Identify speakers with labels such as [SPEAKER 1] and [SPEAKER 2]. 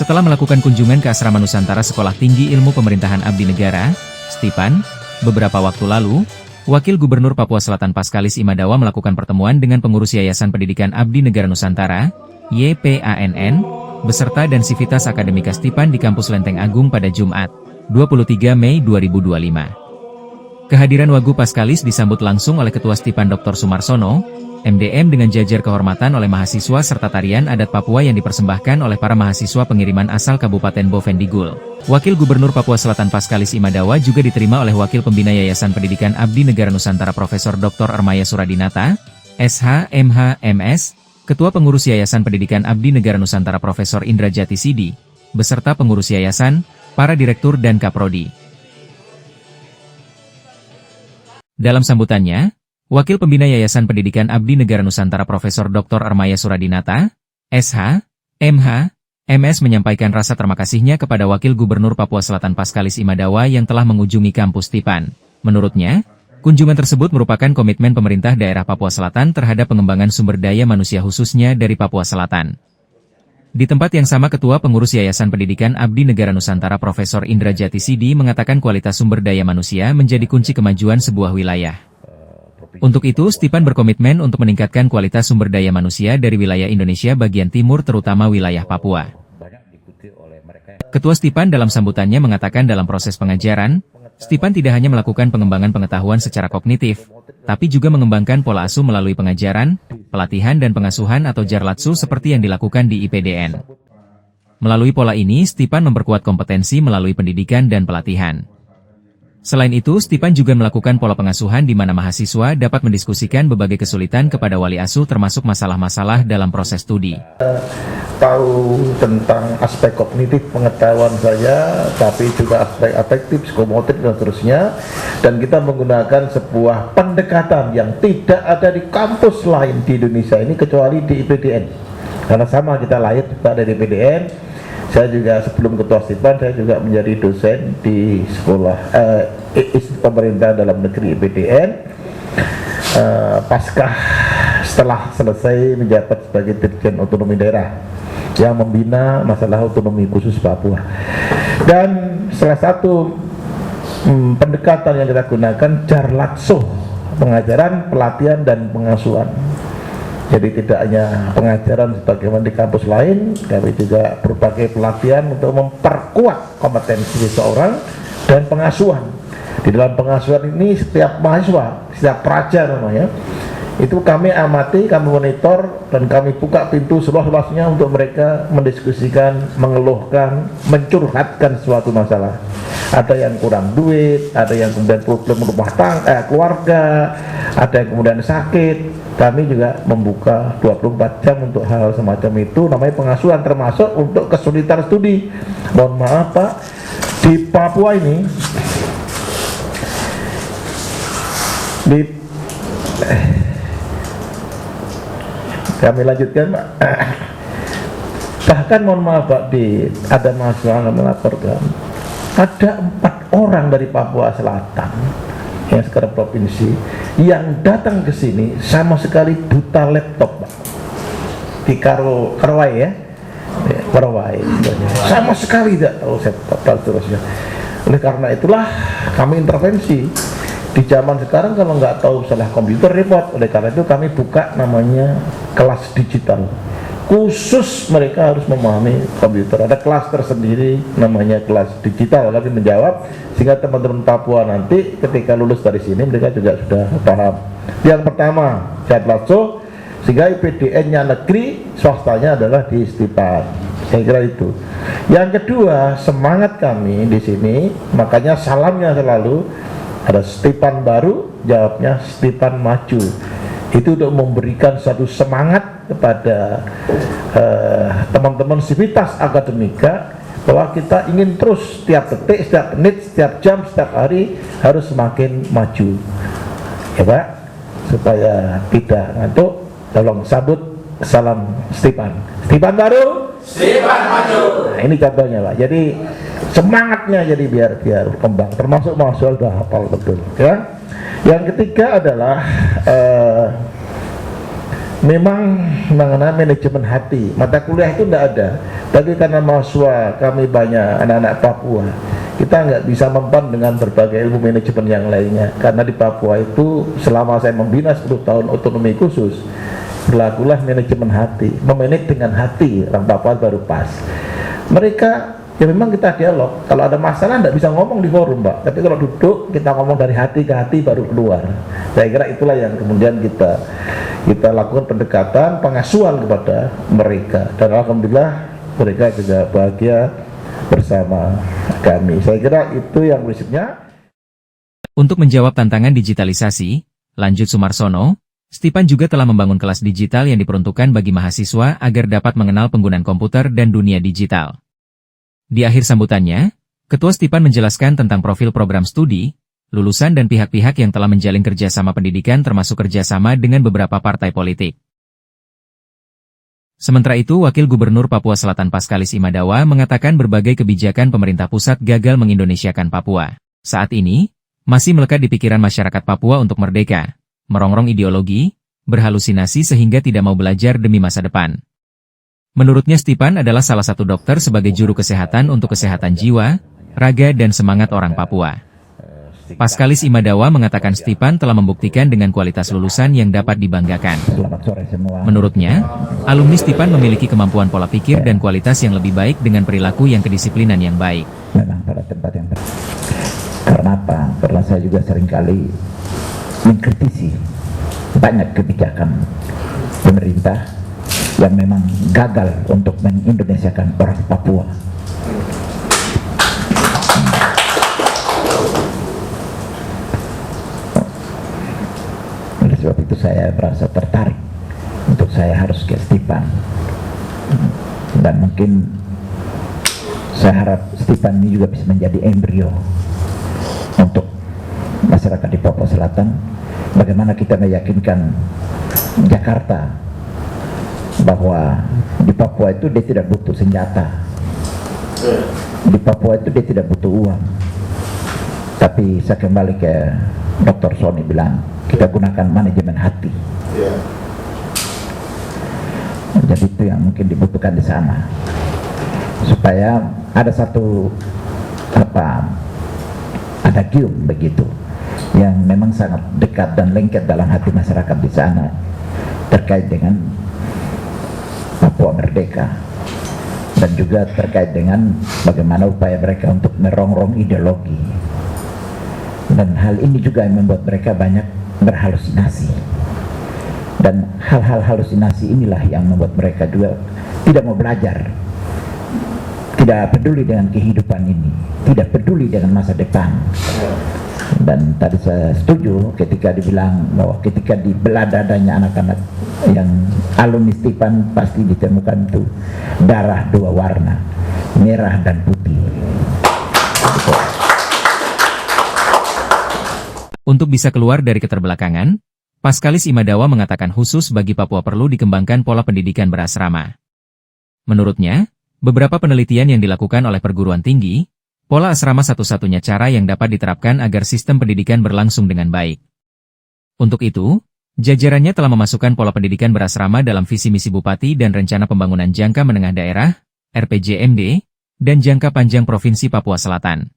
[SPEAKER 1] Setelah melakukan kunjungan ke Asrama Nusantara Sekolah Tinggi Ilmu Pemerintahan Abdi Negara, Stipan, beberapa waktu lalu, Wakil Gubernur Papua Selatan Paskalis Imadawa melakukan pertemuan dengan pengurus Yayasan Pendidikan Abdi Negara Nusantara, YPANN, beserta dan Sivitas Akademika Stipan di Kampus Lenteng Agung pada Jumat, 23 Mei 2025. Kehadiran Wagub Paskalis disambut langsung oleh Ketua Stipan Dr. Sumarsono, MDM dengan jajar kehormatan oleh mahasiswa serta tarian adat Papua yang dipersembahkan oleh para mahasiswa pengiriman asal Kabupaten Bovendigul. Wakil Gubernur Papua Selatan Paskalis Imadawa juga diterima oleh Wakil Pembina Yayasan Pendidikan Abdi Negara Nusantara Profesor Dr. Ermaya Suradinata, SH, MH, MS, Ketua Pengurus Yayasan Pendidikan Abdi Negara Nusantara Profesor Indra Jati Sidi, beserta pengurus yayasan, para direktur dan kaprodi. Dalam sambutannya, Wakil Pembina Yayasan Pendidikan Abdi Negara Nusantara Profesor Dr. Ermaya Suradinata, SH, MH, MS menyampaikan rasa terima kasihnya kepada Wakil Gubernur Papua Selatan Paskalis Imadawa yang telah mengunjungi kampus Stipan. Menurutnya, kunjungan tersebut merupakan komitmen pemerintah daerah Papua Selatan terhadap pengembangan sumber daya manusia khususnya dari Papua Selatan. Di tempat yang sama Ketua Pengurus Yayasan Pendidikan Abdi Negara Nusantara Profesor Indra Jati Sidi mengatakan kualitas sumber daya manusia menjadi kunci kemajuan sebuah wilayah. Untuk itu, Stipan berkomitmen untuk meningkatkan kualitas sumber daya manusia dari wilayah Indonesia bagian timur terutama wilayah Papua. Ketua Stipan dalam sambutannya mengatakan dalam proses pengajaran, Stipan tidak hanya melakukan pengembangan pengetahuan secara kognitif, tapi juga mengembangkan pola asuh melalui pengajaran, pelatihan dan pengasuhan atau jarlatsu seperti yang dilakukan di IPDN. Melalui pola ini, Stipan memperkuat kompetensi melalui pendidikan dan pelatihan. Selain itu, Stipan juga melakukan pola pengasuhan di mana mahasiswa dapat mendiskusikan berbagai kesulitan kepada wali asuh termasuk masalah-masalah dalam proses studi.
[SPEAKER 2] Tahu tentang aspek kognitif pengetahuan saja, tapi juga aspek afektif, psikomotorik dan seterusnya. Dan kita menggunakan sebuah pendekatan yang tidak ada di kampus lain di Indonesia ini kecuali di IPDN. Karena sama kita lahir juga dari IPDN. Saya juga sebelum ketua Stipan, saya juga menjadi dosen di sekolah pemerintah dalam negeri IPDN. Pasca setelah selesai menjabat sebagai Dirjen Otonomi Daerah yang membina masalah otonomi khusus Papua. Dan salah satu pendekatan yang kita gunakan jarlatso, pengajaran, pelatihan dan pengasuhan. Jadi tidak hanya pengajaran sebagaimana di kampus lain, kami juga berbagai pelatihan untuk memperkuat kompetensi seseorang dan pengasuhan. Di dalam pengasuhan ini setiap mahasiswa, setiap pelajar namanya, itu kami amati, kami monitor, dan kami buka pintu seluas-luasnya untuk mereka mendiskusikan, mengeluhkan, mencurhatkan suatu masalah. Ada yang kurang duit, ada yang kemudian problem rumah tangga, keluarga, ada yang kemudian sakit. Kami juga membuka 24 jam untuk hal semacam itu, namanya pengasuhan, termasuk untuk kesulitan studi. Mohon maaf Pak, di Papua ini kami lanjutkan Pak. Bahkan mohon maaf Pak, ada mahasiswa yang melaporkan ada 4 orang dari Papua Selatan yang sekarang provinsi yang datang ke sini sama sekali buta laptop Pak. Di Karwai ya, Karwai sama sekali tidak tahu laptop dan seterusnya. Oleh karena itulah kami intervensi. Di zaman sekarang kalau nggak tahu salah komputer repot. Oleh karena itu kami buka namanya kelas digital. Khusus mereka harus memahami komputer. Ada kelas tersendiri namanya kelas digital. Kami menjawab sehingga teman-teman Papua nanti ketika lulus dari sini mereka juga sudah paham. Yang pertama jarlatso, sehingga IPDN-nya negeri, swastanya adalah di Stipan. Saya kira itu. Yang kedua, semangat kami di sini, makanya salamnya selalu ada Stipan baru, jawabnya Stipan maju. Itu untuk memberikan satu semangat kepada teman-teman Sivitas Akademika bahwa kita ingin terus setiap detik, setiap menit, setiap jam, setiap hari harus semakin maju. Ya Pak, supaya tidak ngantuk, tolong sambut salam Stipan. Stipan baru, Stipan maju. Nah, ini contohnya Pak. Jadi semangatnya jadi biar berkembang, termasuk mahasiswa sudah hafal betul ya. Yang ketiga adalah memang mengenai manajemen hati. Mata kuliah itu tidak ada, Tapi karena mahasiswa kami banyak anak-anak Papua, kita nggak bisa mempan dengan berbagai ilmu manajemen yang lainnya. Karena di Papua itu selama saya membina 10 tahun otonomi khusus, berlakulah manajemen hati, memanage dengan hati. Orang Papua baru pas. Mereka ya memang kita dialog. Kalau ada masalah nggak bisa ngomong di forum, Mbak. Tapi kalau duduk kita ngomong dari hati ke hati baru keluar. Saya kira itulah yang kemudian kita lakukan pendekatan pengasuhan kepada mereka. Dan alhamdulillah mereka juga bahagia bersama kami. Saya kira itu yang prinsipnya.
[SPEAKER 1] Untuk menjawab tantangan digitalisasi, lanjut Sumarsono, Stipan juga telah membangun kelas digital yang diperuntukkan bagi mahasiswa agar dapat mengenal penggunaan komputer dan dunia digital. Di akhir sambutannya, Ketua Stipan menjelaskan tentang profil program studi, lulusan dan pihak-pihak yang telah menjalin kerjasama pendidikan termasuk kerjasama dengan beberapa partai politik. Sementara itu, Wakil Gubernur Papua Selatan Paskalis Imadawa mengatakan berbagai kebijakan pemerintah pusat gagal mengindonesiakan Papua. Saat ini, masih melekat di pikiran masyarakat Papua untuk merdeka, merongrong ideologi, berhalusinasi sehingga tidak mau belajar demi masa depan. Menurutnya Stipan adalah salah satu dokter sebagai juru kesehatan untuk kesehatan jiwa, raga dan semangat orang Papua. Paskalis Imadawa mengatakan Stipan telah membuktikan dengan kualitas lulusan yang dapat dibanggakan.
[SPEAKER 2] Selamat sore semua.
[SPEAKER 1] Menurutnya, alumni Stipan memiliki kemampuan pola pikir dan kualitas yang lebih baik dengan perilaku yang kedisiplinan yang baik.
[SPEAKER 2] Memang pada tempat yang karena apa? Karena saya juga seringkali mengkritisi banyak kebijakan pemerintah yang memang gagal untuk mengindonesiakan orang Papua. Oleh sebab itu saya merasa tertarik untuk saya harus ke Stipan, dan mungkin saya harap Stipan ini juga bisa menjadi embrio untuk masyarakat di Papua Selatan. Bagaimana kita meyakinkan Jakarta bahwa di Papua itu dia tidak butuh senjata, di Papua itu dia tidak butuh uang. Tapi saya kembali ke Dr. Sony bilang, kita gunakan manajemen hati. Jadi itu yang mungkin dibutuhkan di sana, supaya ada satu adagium begitu yang memang sangat dekat dan lengket dalam hati masyarakat di sana terkait dengan Papua merdeka, dan juga terkait dengan bagaimana upaya mereka untuk merongrong ideologi. Dan hal ini juga yang membuat mereka banyak berhalusinasi, dan hal-hal halusinasi inilah yang membuat mereka juga tidak mau belajar, tidak peduli dengan kehidupan ini, tidak peduli dengan masa depan. Dan tadi saya setuju ketika dibilang bahwa ketika dibelah dadanya anak-anak yang alumni Stipan pasti ditemukan itu darah dua warna, merah dan putih.
[SPEAKER 1] Untuk bisa keluar dari keterbelakangan, Paskalis Imadawa mengatakan khusus bagi Papua perlu dikembangkan pola pendidikan berasrama. Menurutnya, beberapa penelitian yang dilakukan oleh perguruan tinggi, pola asrama satu-satunya cara yang dapat diterapkan agar sistem pendidikan berlangsung dengan baik. Untuk itu, jajarannya telah memasukkan pola pendidikan berasrama dalam visi misi Bupati dan Rencana Pembangunan Jangka Menengah Daerah, RPJMD, dan Jangka Panjang Provinsi Papua Selatan.